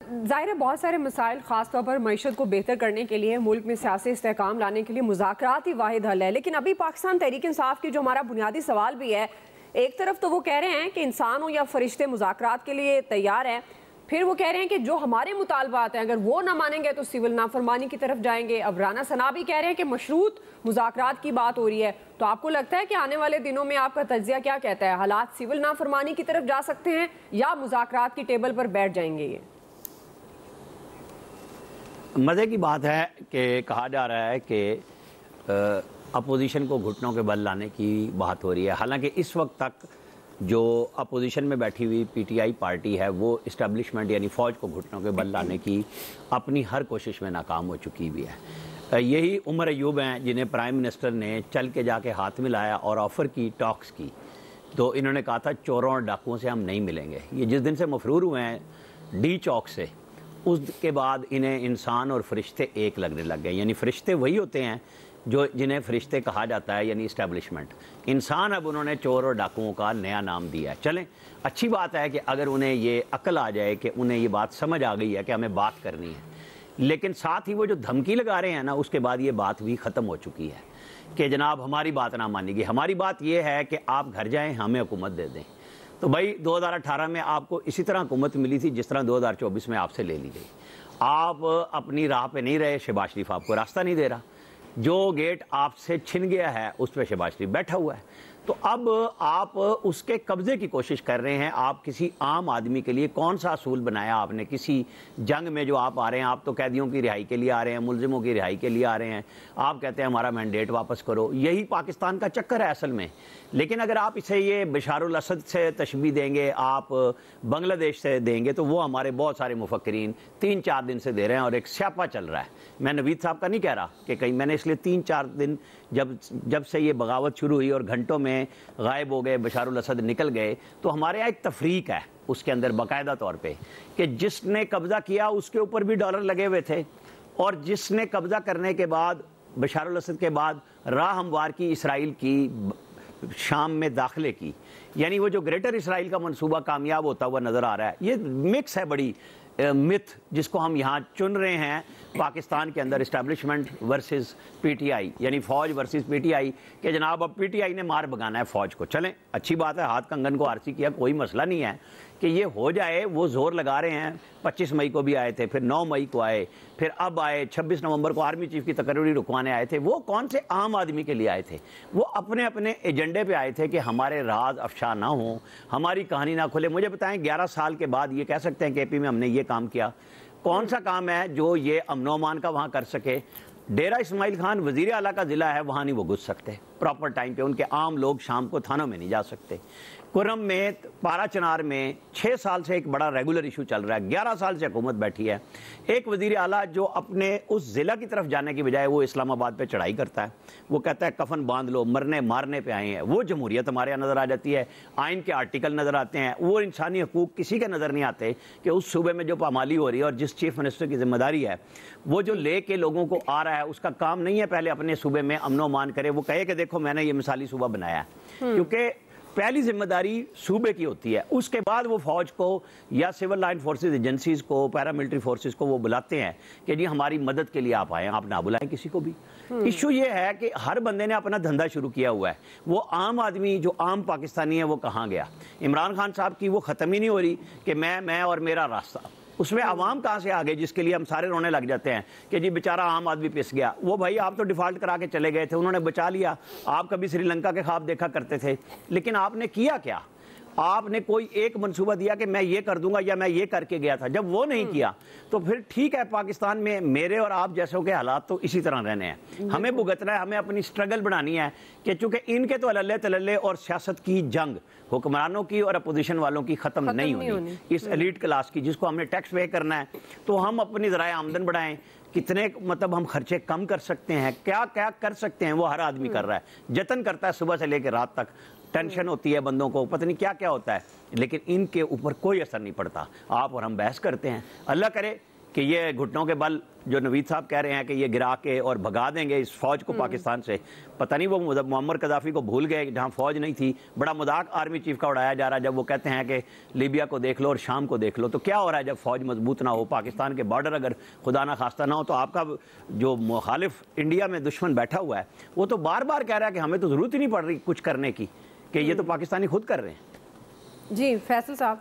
ظاہر ہے بہت سارے مسائل خاص طور پر معیشت کو بہتر کرنے کے لیے ملک میں سیاسی استحکام لانے کے لیے مذاکرات ہی واحد حل ہے، لیکن ابھی پاکستان تحریک انصاف کی جو ہمارا بنیادی سوال بھی ہے، ایک طرف تو وہ کہہ رہے ہیں کہ انسان ہو یا فرشتے مذاکرات کے لیے تیار ہیں، پھر وہ کہہ رہے ہیں کہ جو ہمارے مطالبات ہیں اگر وہ نہ مانیں گے تو سول نافرمانی کی طرف جائیں گے۔ اب رانا ثنا بھی کہہ رہے ہیں کہ مشروط مذاکرات کی بات ہو رہی ہے، تو آپ کو لگتا ہے کہ آنے والے دنوں میں آپ کا تجزیہ کیا کہتا ہے؟ حالات سول نافرمانی کی طرف جا سکتے ہیں یا مذاکرات کی ٹیبل پر بیٹھ جائیں گے؟ یہ مزے کی بات ہے کہ کہا جا رہا ہے کہ اپوزیشن کو گھٹنوں کے بل لانے کی بات ہو رہی ہے، حالانکہ اس وقت تک جو اپوزیشن میں بیٹھی ہوئی پی ٹی آئی پارٹی ہے وہ اسٹیبلشمنٹ یعنی فوج کو گھٹنوں کے بل لانے کی اپنی ہر کوشش میں ناکام ہو چکی ہوئی ہے۔ یہی عمر ایوب ہیں جنہیں پرائم منسٹر نے چل کے جا کے ہاتھ ملایا اور آفر کی، ٹاکس کی، تو انہوں نے کہا تھا چوروں اور ڈاکوؤں سے ہم نہیں ملیں گے۔ یہ جس دن سے مفرور ہوئے ہیں ڈی چوک سے، اس کے بعد انہیں انسان اور فرشتے ایک لگنے لگ گئے، یعنی فرشتے وہی ہوتے ہیں جو جنہیں فرشتے کہا جاتا ہے، یعنی اسٹیبلشمنٹ۔ انسان اب انہوں نے چور اور ڈاکوؤں کا نیا نام دیا ہے۔ چلیں اچھی بات ہے کہ اگر انہیں یہ عقل آ جائے کہ انہیں یہ بات سمجھ آ گئی ہے کہ ہمیں بات کرنی ہے، لیکن ساتھ ہی وہ جو دھمکی لگا رہے ہیں نا، اس کے بعد یہ بات بھی ختم ہو چکی ہے کہ جناب ہماری بات نہ مانی گی، ہماری بات یہ ہے کہ آپ گھر جائیں، ہمیں حکومت دے دیں۔ تو بھائی 2018 میں آپ کو اسی طرح حکومت ملی تھی جس طرح 2024 میں آپ سے لے لی گئی۔ آپ اپنی راہ پہ نہیں رہے، شہباز شریف آپ کو راستہ نہیں دے رہا، جو گیٹ آپ سے چھن گیا ہے اس پہ شہباز شریف بیٹھا ہوا ہے، تو اب آپ اس کے قبضے کی کوشش کر رہے ہیں۔ آپ کسی عام آدمی کے لیے کون سا اصول بنایا آپ نے؟ کسی جنگ میں جو آپ آ رہے ہیں، آپ تو قیدیوں کی رہائی کے لیے آ رہے ہیں، ملزموں کی رہائی کے لیے آ رہے ہیں، آپ کہتے ہیں ہمارا مینڈیٹ واپس کرو۔ یہی پاکستان کا چکر ہے اصل میں۔ لیکن اگر آپ اسے یہ بشار الاسد سے تشبیہ دیں گے، آپ بنگلہ دیش سے دیں گے، تو وہ ہمارے بہت سارے مفکرین 3-4 دن سے دے رہے ہیں اور ایک سیاپا چل رہا ہے۔ میں نوید صاحب کا نہیں کہہ رہا کہ کہیں، میں نے اس لیے 3-4 دن جب سے یہ بغاوت شروع ہوئی اور گھنٹوں میں غائب ہو گئے، بشار الاسد نکل گئے، تو ہمارے یہاں ایک تفریق ہے اس کے اندر باقاعدہ طور پہ کہ جس نے قبضہ کیا اس کے اوپر بھی ڈالر لگے ہوئے تھے، اور جس نے قبضہ کرنے کے بعد بشار الاسد کے بعد راہ ہموار کی اسرائیل کی شام میں داخلے کی، یعنی وہ جو گریٹر اسرائیل کا منصوبہ کامیاب ہوتا ہوا نظر آ رہا ہے۔ یہ مکس ہے بڑی متھ جس کو ہم یہاں چن رہے ہیں پاکستان کے اندر، establishment versus P T I, یعنی فوج ورسز پی ٹی آئی، کہ جناب اب پی ٹی آئی نے مار بگانا ہے فوج کو۔ چلیں اچھی بات ہے، ہاتھ کنگن کو آرسی کیا، کوئی مسئلہ نہیں ہے کہ یہ ہو جائے۔ وہ زور لگا رہے ہیں، 25 مئی کو بھی آئے تھے، پھر 9 مئی کو آئے، پھر اب آئے 26 نومبر کو آرمی چیف کی تقرری رکوانے آئے تھے۔ وہ کون سے عام آدمی کے لیے آئے تھے؟ وہ اپنے اپنے ایجنڈے پہ آئے تھے کہ ہمارے راز افشا نہ ہوں، ہماری کہانی نہ کھلے۔ مجھے بتائیں 11 سال کے بعد یہ کہہ سکتے ہیں کہ اے پی میں ہم نے یہ کام کیا؟ کون سا کام ہے جو یہ امن و امان کا وہاں کر سکے؟ ڈیرہ اسماعیل خان وزیر اعلیٰ کا ضلع ہے، وہاں نہیں وہ گھس سکتے پراپر ٹائم پہ، ان کے عام لوگ شام کو تھانوں میں نہیں جا سکتے۔ کرم میں، پارا چنار میں 6 سال سے ایک بڑا ریگولر ایشو چل رہا ہے، 11 سال سے حکومت بیٹھی ہے۔ ایک وزیر اعلیٰ جو اپنے اس ضلع کی طرف جانے کی بجائے وہ اسلام آباد پہ چڑھائی کرتا ہے، وہ کہتا ہے کفن باندھ لو، مرنے مارنے پہ آئے ہیں۔ وہ جمہوریت ہمارے یہاں نظر آ جاتی ہے، آئین کے آرٹیکل نظر آتے ہیں، وہ انسانی حقوق کسی کے نظر نہیں آتے کہ اس صوبے میں جو پامالی ہو رہی ہے اور جس چیف منسٹر کی ذمہ داری ہے وہ جو لے کے لوگوں کو آ رہا ہے، اس کا کام نہیں ہے پہلے اپنے صوبے میں امن و امان کرے، وہ کہے کہ دیکھو میں نے یہ مثالی صوبہ بنایا ہے، کیونکہ پہلی ذمہ داری صوبے کی ہوتی ہے۔ اس کے بعد وہ فوج کو یا سول لائن فورسز ایجنسیز کو، پیراملٹری فورسز کو وہ بلاتے ہیں کہ جی ہماری مدد کے لیے آپ آئیں، آپ نہ بلائیں کسی کو بھی۔ ایشو یہ ہے کہ ہر بندے نے اپنا دھندا شروع کیا ہوا ہے، وہ عام آدمی جو عام پاکستانی ہے وہ کہاں گیا؟ عمران خان صاحب کی وہ ختم ہی نہیں ہو رہی کہ میں اور میرا راستہ، اس میں عوام کہاں سے آگے جس کے لیے ہم سارے رونے لگ جاتے ہیں کہ جی بیچارہ عام آدمی پس گیا۔ وہ بھائی آپ تو ڈیفالٹ کرا کے چلے گئے تھے، انہوں نے بچا لیا۔ آپ کبھی سری لنکا کے خواب دیکھا کرتے تھے، لیکن آپ نے کیا کیا؟ آپ نے کوئی ایک منصوبہ دیا کہ میں یہ کر دوں گا یا میں یہ کر کے گیا تھا؟ جب وہ نہیں کیا تو پھر ٹھیک ہے، پاکستان میں میرے اور آپ جیسوں کے حالات تو اسی طرح رہنے ہیں، ہمیں بھگتنا ہے، ہمیں اپنی سٹرگل بڑھانی ہے کہ چونکہ ان کے تو اللہ تللے اور سیاست کی جنگ حکمرانوں کی اور اپوزیشن والوں کی ختم نہیں ہونی، اس ایلیٹ کلاس کی جس کو ہم نے ٹیکس پے کرنا ہے۔ تو ہم اپنی ذرائع آمدن بڑھائیں، کتنے مطلب ہم خرچے کم کر سکتے ہیں، کیا کیا کر سکتے ہیں، وہ ہر آدمی کر رہا ہے، جتن کرتا ہے صبح سے لے کے رات تک۔ ٹینشن ہوتی ہے بندوں کو، پتہ نہیں کیا کیا ہوتا ہے، لیکن ان کے اوپر کوئی اثر نہیں پڑتا۔ آپ اور ہم بحث کرتے ہیں، اللہ کرے کہ یہ گھٹنوں کے بل جو نوید صاحب کہہ رہے ہیں کہ یہ گرا کے اور بھگا دیں گے اس فوج کو پاکستان سے، پتہ نہیں وہ معمر قذافی کو بھول گئے جہاں فوج نہیں تھی. بڑا مذاق آرمی چیف کا اڑایا جا رہا ہے جب وہ کہتے ہیں کہ لیبیا کو دیکھ لو اور شام کو دیکھ لو. تو کیا ہو رہا ہے جب فوج مضبوط نہ ہو، پاکستان کے بارڈر اگر خدا نہ خواستہ نہ ہو، تو آپ کا جو مخالف انڈیا میں دشمن بیٹھا ہوا ہے وہ تو بار بار کہہ رہا ہے کہ ہمیں تو ضرورت ہی نہیں پڑ رہی کچھ کرنے کی، کہ یہ تو پاکستانی خود کر رہے ہیں. جی فیصل صاحب،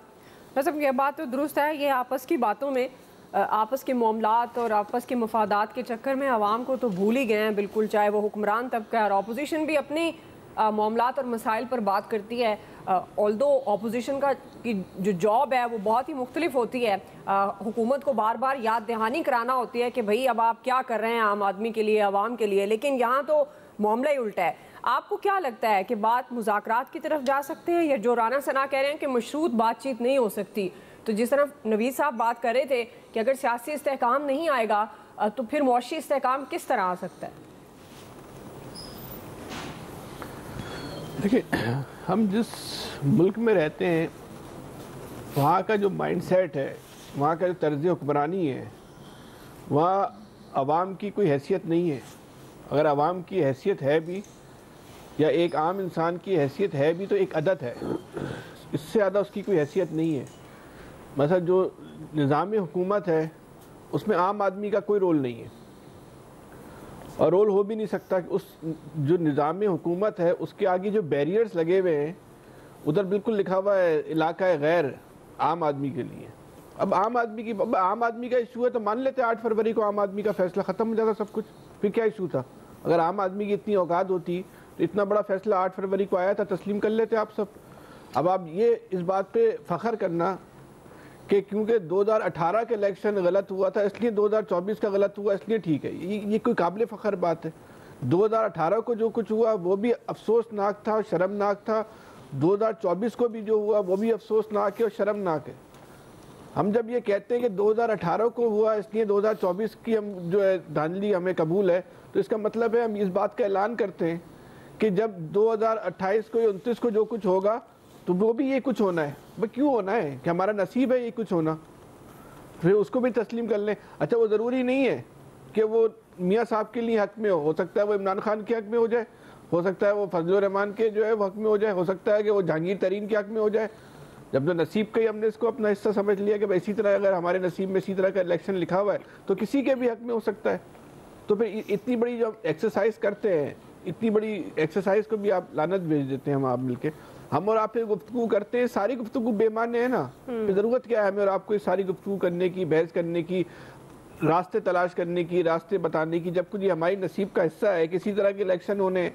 ویسے یہ بات تو درست ہے، یہ آپس کی باتوں میں، آپس کے معاملات اور آپس کے مفادات کے چکر میں عوام کو تو بھول ہی گئے ہیں بالکل، چاہے وہ حکمران طبقہ اور اپوزیشن بھی اپنی معاملات اور مسائل پر بات کرتی ہے. آلدو اپوزیشن کی جو جاب ہے وہ بہت ہی مختلف ہوتی ہے، حکومت کو بار بار یاد دہانی کرانا ہوتی ہے کہ بھئی اب آپ کیا کر رہے ہیں عام آدمی کے لیے، عوام کے لیے، لیکن یہاں تو معاملہ ہی الٹا ہے. آپ کو کیا لگتا ہے کہ بات مذاکرات کی طرف جا سکتے ہیں، یا جو رانا ثنا کہہ رہے ہیں کہ مشروط بات چیت نہیں ہو سکتی؟ تو جس طرح نوید صاحب بات کر رہے تھے کہ اگر سیاسی استحکام نہیں آئے گا تو پھر معاشی استحکام کس طرح آ سکتا ہے؟ دیکھیں، ہم جس ملک میں رہتے ہیں وہاں کا جو مائنڈ سیٹ ہے، وہاں کا جو طرز حکمرانی ہے، وہاں عوام کی کوئی حیثیت نہیں ہے. اگر عوام کی حیثیت ہے بھی یا ایک عام انسان کی حیثیت ہے بھی تو ایک عدد ہے، اس سے زیادہ اس کی کوئی حیثیت نہیں ہے. مثلا جو نظام حکومت ہے اس میں عام آدمی کا کوئی رول نہیں ہے، اور رول ہو بھی نہیں سکتا. کہ اس جو نظام حکومت ہے اس کے آگے جو بیریئرز لگے ہوئے ہیں ادھر بالکل لکھا ہوا ہے علاقہ غیر عام آدمی کے لیے. اب عام آدمی کا ایشو ہے تو مان لیتے 8 فروری کو عام آدمی کا فیصلہ ختم ہو جاتا سب کچھ، پھر کیا ایشو تھا؟ اگر عام آدمی کی اتنی اوقات ہوتی تو اتنا بڑا فیصلہ 8 فروری کو آیا تھا، تسلیم کر لیتے آپ سب. اب آپ یہ اس بات پہ فخر کرنا کہ کیونکہ 2018 کے الیکشن غلط ہوا تھا اس لیے 2024 کا غلط ہوا اس لیے ٹھیک ہے، یہ کوئی قابل فخر بات ہے؟ 2018 کو جو کچھ ہوا وہ بھی افسوسناک تھا، شرمناک تھا. 2024 کو بھی جو ہوا وہ بھی افسوسناک ہے اور شرمناک ہے. ہم جب یہ کہتے ہیں کہ 2018 کو ہوا اس لیے 2024 کی ہم جو ہے دھاندلی ہمیں قبول ہے، تو اس کا مطلب ہے ہم اس بات کا اعلان کرتے ہیں کہ جب 2028 کو یا 29 کو جو کچھ ہوگا تو وہ بھی یہ کچھ ہونا ہے. وہ کیوں ہونا ہے؟ کہ ہمارا نصیب ہے یہ کچھ ہونا، پھر اس کو بھی تسلیم کر لیں. اچھا وہ ضروری نہیں ہے کہ وہ میاں صاحب کے لیے حق میں ہو سکتا ہے وہ عمران خان کے حق میں ہو جائے، ہو سکتا ہے وہ فضل الرحمان کے جو ہے وہ حق میں ہو جائے، ہو سکتا ہے کہ وہ جہانگیر ترین کے حق میں ہو جائے. جب تو نصیب کا ہی ہم نے اس کو اپنا حصہ سمجھ لیا کہ اسی طرح اگر ہمارے نصیب میں اسی طرح کا الیکشن لکھا ہوا ہے تو کسی کے بھی حق میں ہو سکتا ہے. تو پھر اتنی بڑی جو ایکسرسائز کرتے ہیں، اتنی بڑی ایکسرسائز کو بھی آپ لعنت بھیج دیتے ہیں. ہم آپ مل کے ہم اور آپ پہ گفتگو کرتے ہیں، ساری گفتگو بے معنی ہے نا. پھر ضرورت کیا ہے ہمیں اور آپ کو ساری گفتگو کرنے کی، بحث کرنے کی، راستے تلاش کرنے کی، راستے بتانے کی؟ جب کچھ یہ ہماری نصیب کا حصہ ہے کسی طرح کے الیکشن ہونے،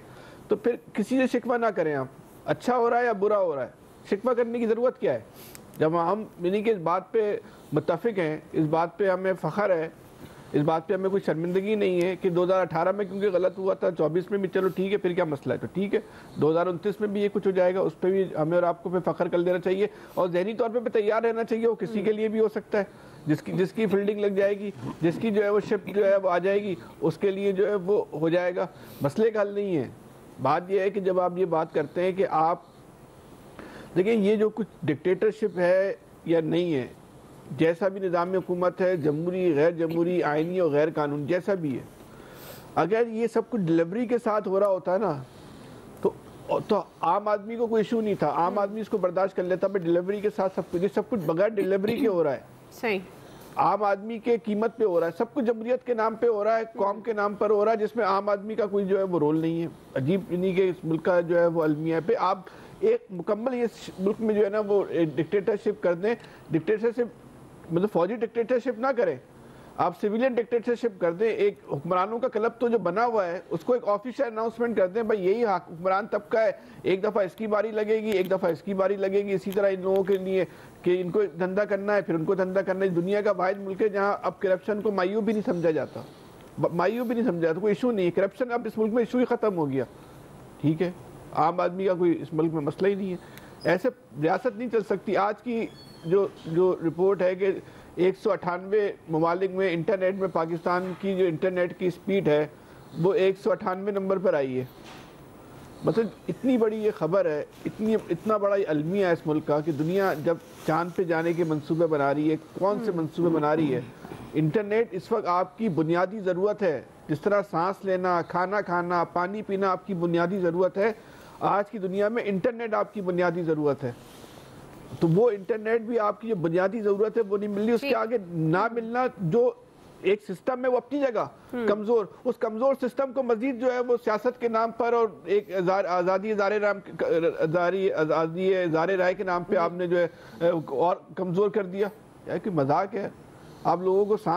تو پھر کسی سے شکوہ نہ کریں. آپ اچھا ہو رہا ہے یا برا ہو رہا ہے، شکوہ کرنے کی ضرورت کیا ہے؟ جب ہم یعنی کہ اس بات پہ متفق ہیں، اس بات پہ ہمیں فخر ہے، اس بات پہ ہمیں کوئی شرمندگی نہیں ہے کہ 2018 میں کیونکہ غلط ہوا تھا 24 میں بھی چلو ٹھیک ہے، پھر کیا مسئلہ ہے؟ تو ٹھیک ہے 2029 میں بھی یہ کچھ ہو جائے گا، اس پہ بھی ہمیں اور آپ کو پہ فخر کر دینا چاہیے، اور ذہنی طور پہ تیار رہنا چاہیے. وہ کسی کے لیے بھی ہو سکتا ہے جس کی فیلڈنگ لگ جائے گی، جس کی جو ہے وہ شپ جو ہے وہ آ جائے گی، اس کے لیے جو ہے وہ ہو جائے گا. مسئلے کا حل نہیں ہے. بات یہ ہے کہ جب آپ یہ بات کرتے ہیں کہ آپ دیکھیں یہ جو کچھ ڈکٹیٹرشپ ہے یا نہیں ہے، جیسا بھی نظام حکومت ہے، جمہوری، غیر جمہوری، آئینی اور غیر قانون، جیسا بھی ہے، اگر یہ سب کچھ ڈیلیوری کے ساتھ ہو رہا ہوتا ہے نا تو عام آدمی کو کوئی ایشو نہیں تھا. عام آدمی اس کو برداشت کر لیتا. بٹ ڈیلیوری کے ساتھ سب کچھ بغیر ڈیلیوری کے ہو رہا ہے. صحیح. عام آدمی کے قیمت پہ ہو رہا ہے، سب کچھ جمہوریت کے نام پہ ہو رہا ہے، قوم کے نام پر ہو رہا ہے، جس میں عام آدمی کا کوئی جو ہے وہ رول نہیں ہے. عجیب یعنی کہ اس ملک کا جو ہے وہ المیہ پہ آپ ایک مکمل یہ ملک میں جو ہے نا وہ ڈکٹیٹرشپ کر دیں. ڈکٹیٹرشپ مطلب فوجی ڈکٹیٹرشپ نہ کریں، آپ سویلین ڈکٹیٹرشپ کر دیں. ایک حکمرانوں کا کلب تو جو بنا ہوا ہے اس کو ایک آفیشیل اناؤنسمنٹ کر دیں، بھائی یہی حکمران طبقہ ہے، ایک دفعہ اس کی باری لگے گی، ایک دفعہ اس کی باری لگے گی. اسی طرح ان لوگوں کے لیے کہ ان کو دھندا کرنا ہے، پھر ان کو دھندا کرنا ہے. دنیا کا واحد ملک ہے جہاں اب کرپشن کو مایوب بھی نہیں سمجھا جاتا، مایوب بھی نہیں سمجھا جاتا، کوئی ایشو نہیں ہے. کرپشن اب اس ملک میں ایشو ہی ختم ہو گیا. ٹھیک ہے، عام آدمی کا کوئی اس ملک میں مسئلہ ہی نہیں ہے. ایسے ریاست نہیں چل سکتی. آج کی جو رپورٹ ہے کہ 198 ممالک میں انٹرنیٹ میں پاکستان کی جو انٹرنیٹ کی سپیڈ ہے وہ 198 نمبر پر آئی ہے. مطلب اتنی بڑی یہ خبر ہے، اتنا بڑا یہ المیہ ہے اس ملک کا کہ دنیا جب چاند پہ جانے کے منصوبے بنا رہی ہے، کون سے منصوبے بنا رہی ہے، انٹرنیٹ اس وقت آپ کی بنیادی ضرورت ہے، جس طرح سانس لینا، کھانا کھانا، پانی پینا آپ کی بنیادی ضرورت ہے، آج کی دنیا میں انٹرنیٹ آپ کی بنیادی ضرورت ہے۔ تو وہ انٹرنیٹ بھی آپ کی جو بنیادی ضرورت ہے وہ نہیں مل رہی، اس کے آگے نہ ملنا جو ایک سسٹم ہے وہ اپنی جگہ کمزور، اس کمزور سسٹم کو مزید جو ہے وہ سیاست کے نام پر اور ایک آزادی اظہار رائے کے نام پہ آپ نے جو ہے اور کمزور کر دیا۔ کہ مذاق ہے، آپ لوگوں کو